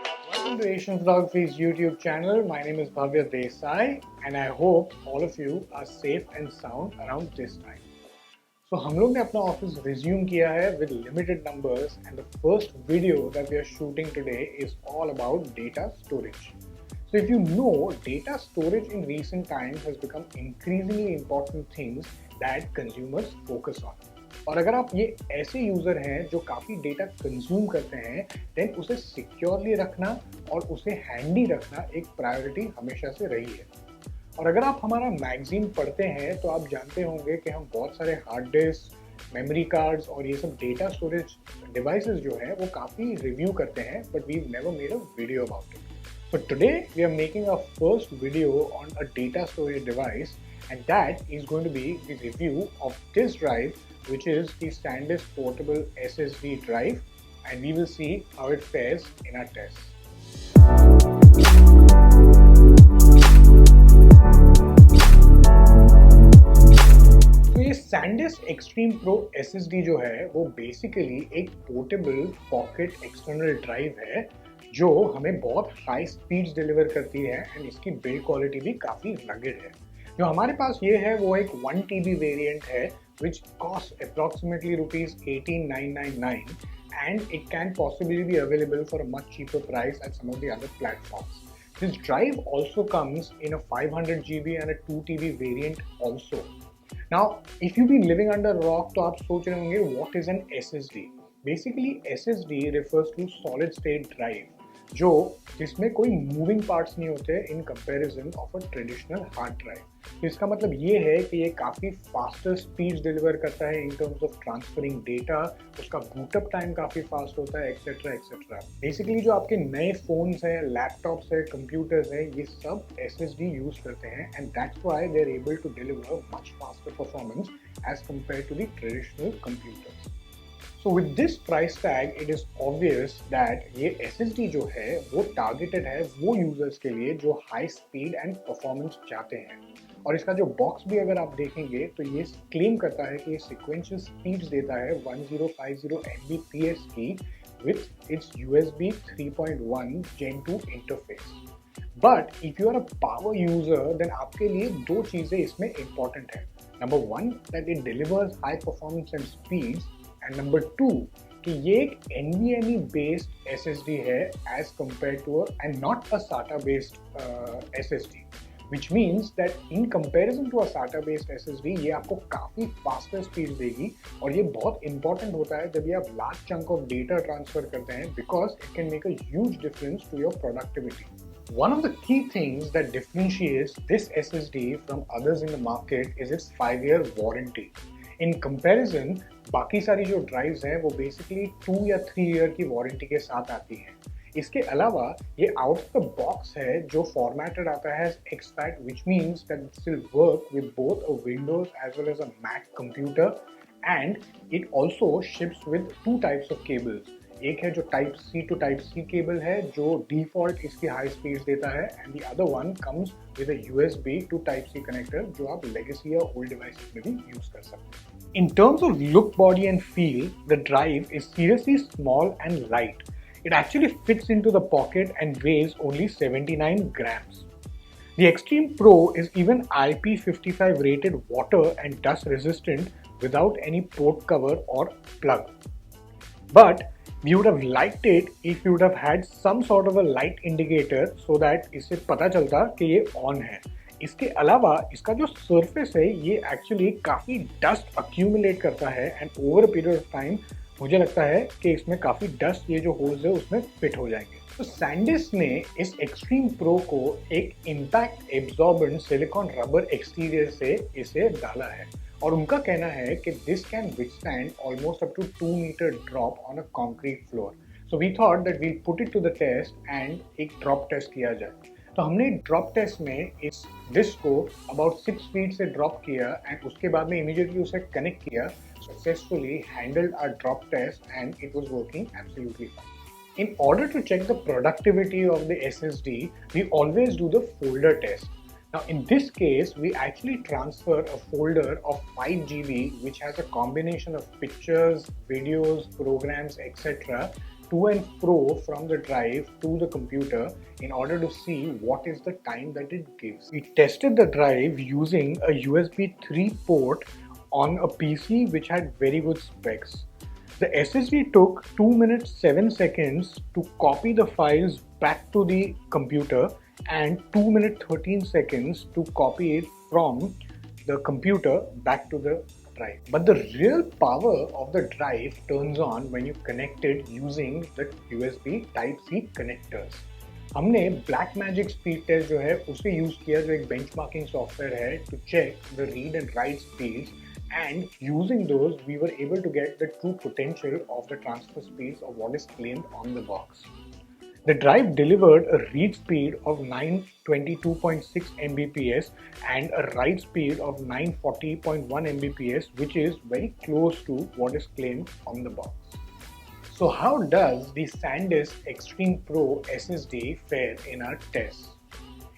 Welcome to Asian Photography's YouTube channel. My name is Bhavya Desai and I hope all of you are safe and sound around this time. So हम लोग ने अपना office resume किया है with limited numbers and the first video that we are shooting today is all about data storage. So if you know, data storage in recent times has become increasingly important things that consumers focus on. और अगर आप ये ऐसे user हैं जो काफी data consume करते हैं, देन उसे सिक्योरली रखना और उसे हैंडी रखना एक प्रायोरिटी हमेशा से रही है। और अगर आप हमारा मैगजीन पढ़ते हैं तो आप जानते होंगे कि हम बहुत सारे हार्ड डिस्क, मेमोरी कार्ड्स और ये सब डेटा स्टोरेज डिवाइसेस जो है वो काफी रिव्यू करते हैं, but we never made a video about it. So today we are making our first video on a data storage device, and that is going to be the review of this drive, which is the SanDisk Portable SSD drive, and we will see how it fares in our tests. तो ये SanDisk Extreme Pro SSD जो है वो basically एक portable pocket external drive है जो हमें बहुत हाई स्पीड्स डिलीवर करती है एंड इसकी बिल्ड क्वालिटी भी काफ़ी रगेड है। जो हमारे पास ये है वो एक 1 TB वेरिएंट है which costs approximately rupees 18,999 and it can possibly be available for a much cheaper price at some of the other platforms. This drive also comes in a 500 GB and a 2 TB variant also. Now, if you've been living under a rock, तो आप सोच रहे होंगे what is an SSD? Basically, SSD refers to solid state drive, जो जिसमें कोई moving parts नहीं होते in comparison of a traditional hard drive. तो इसका मतलब ये है कि ये काफ़ी फास्टर स्पीड्स डिलीवर करता है in terms of transferring data, उसका बूटअप टाइम काफ़ी फास्ट होता है एक्सेट्रा एक्सेट्रा। बेसिकली जो आपके नए फोन्स हैं, लैपटॉप्स हैं, कंप्यूटर्स हैं, ये सब SSD यूज करते हैं and that's why they are able to deliver much faster performance as compare to the traditional computers. So with this price tag, it is obvious that ये SSD जो है वो targeted है वो users के लिए जो high speed and performance चाहते हैं। और इसका जो box भी अगर आप देखेंगे तो ये claim करता है कि ये sequential speeds देता है 1050 Mbps की with its USB 3.1 Gen 2 interface. But if you are a power user, then आपके लिए दो चीज़ें इसमें important है। Number one, that it delivers high performance and speeds. And number 2 कि ये एक NVMe बेस्ड SSD है as compare to and not a SATA based SSD, which means that in comparison to a SATA based SSD ये आपको काफ़ी faster speed देगी। और ये बहुत इंपॉर्टेंट होता है जब ये आप large chunk of data transfer करते हैं because it can make a huge difference to your productivity. One of the key things that differentiates this SSD from others in the market is its 5-year warranty. In comparison बाकी सारी जो drives हैं वो basically 2 या 3 year की warranty के साथ आती हैं। इसके अलावा ये आउट ऑफ द बॉक्स है जो फॉर्मेटेड आता है exFAT, which means that it still work with both a Windows as well as a Mac computer, and it also ships with 2 types of cables. एक है जो type C to type C cable है जो default इसकी high speed देता है and the other one comes with a USB to type C connector जो आप लेगेसी या ओल्ड डिवाइसेस में भी यूज कर सकते हैं। In terms of look, body and feel, the drive is seriously small and light. It actually fits into the pocket and weighs only 79 grams. The Extreme Pro is even IP55 rated water and dust resistant without any port cover or plug. But we would have liked it if you would have had some sort of a light indicator so that इससे पता चलता कि ये on है। इसके अलावा इसका जो सरफेस है ये एक्चुअली काफ़ी डस्ट अक्यूमुलेट करता है and over a period of time मुझे लगता है कि इसमें काफ़ी डस्ट ये जो होल्स है उसमें फिट हो जाएंगे। तो SanDisk ने इस एक्सट्रीम प्रो को एक impact absorbent silicone rubber exterior से इसे डाला है और उनका कहना है कि this can withstand almost up to 2 metre drop on a concrete floor. So we thought that we put it to the test and एक ड्रॉप टेस्ट किया जाए। तो हमने ड्रॉप टेस्ट में इस डिस्क को अबाउट 6 फीट से ड्रॉप किया एंड उसके बाद में इमीडिएटली उसे कनेक्ट किया, successfully handled our drop test and it was working absolutely fine. In order to check the productivity of the SSD, we always do the folder test. Now in this case, we actually transfer a folder of 5 GB which has a combination of pictures, videos, programs, etc. to and fro from the drive to the computer in order to see what is the time that it gives. We tested the drive using a USB 3 port on a PC which had very good specs. The SSD took 2 minutes 7 seconds to copy the files back to the computer and 2 minutes 13 seconds to copy it from the computer back to the drive. But the real power of the drive turns on when you connect it using the USB Type-C connectors. हमने Blackmagic speed test जो है उसे use किया जो एक benchmarking software है to check the read and write speeds, and using those we were able to get the true potential of the transfer speeds of what is claimed on the box. The drive delivered a read speed of 922.6 Mbps and a write speed of 940.1 Mbps, which is very close to what is claimed on the box. So how does the SanDisk Extreme Pro SSD fare in our tests?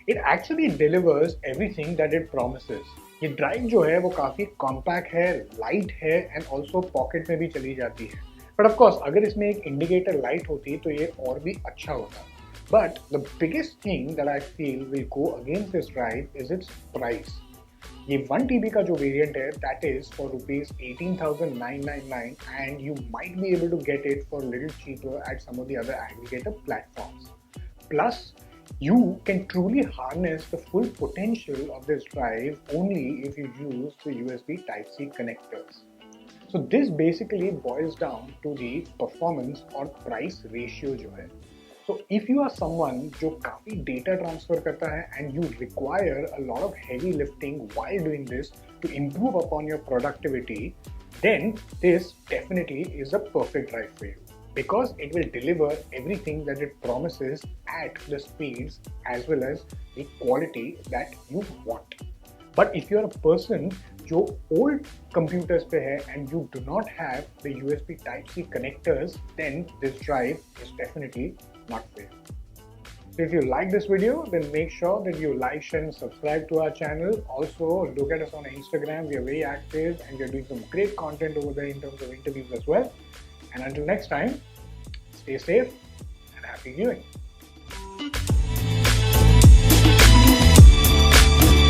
It actually delivers everything that it promises. ये drive जो है वो काफ़ी compact है, light है and also pocket में भी चली जाती है. बट ऑफ कोर्स अगर इसमें एक इंडिकेटर लाइट होती तो ये और भी अच्छा होता. But the biggest thing that I feel will go against this drive is its price. ये 1 TB का जो वेरिएंट है that is for ₹18,999 and you might be able to get it for little cheaper at some of the other aggregator platforms. Plus, you can truly harness the full potential of this drive only if you use the USB Type-C connectors. So this basically boils down to the performance or price ratio जो है. So if you are someone जो काफी data transfer करता है and you require a lot of heavy lifting while doing this to improve upon your productivity, then this definitely is a perfect drive for you, because it will deliver everything that it promises at the speeds as well as the quality that you want. But if you are a person जो old computers पे है and you do not have the USB Type-C connectors, then this drive is definitely not for you. So if you like this video, then make sure that you like, share and subscribe to our channel. Also look at us on Instagram. We are very active and we are doing some great content over there in terms of interviews as well. And until next time, stay safe and happy viewing.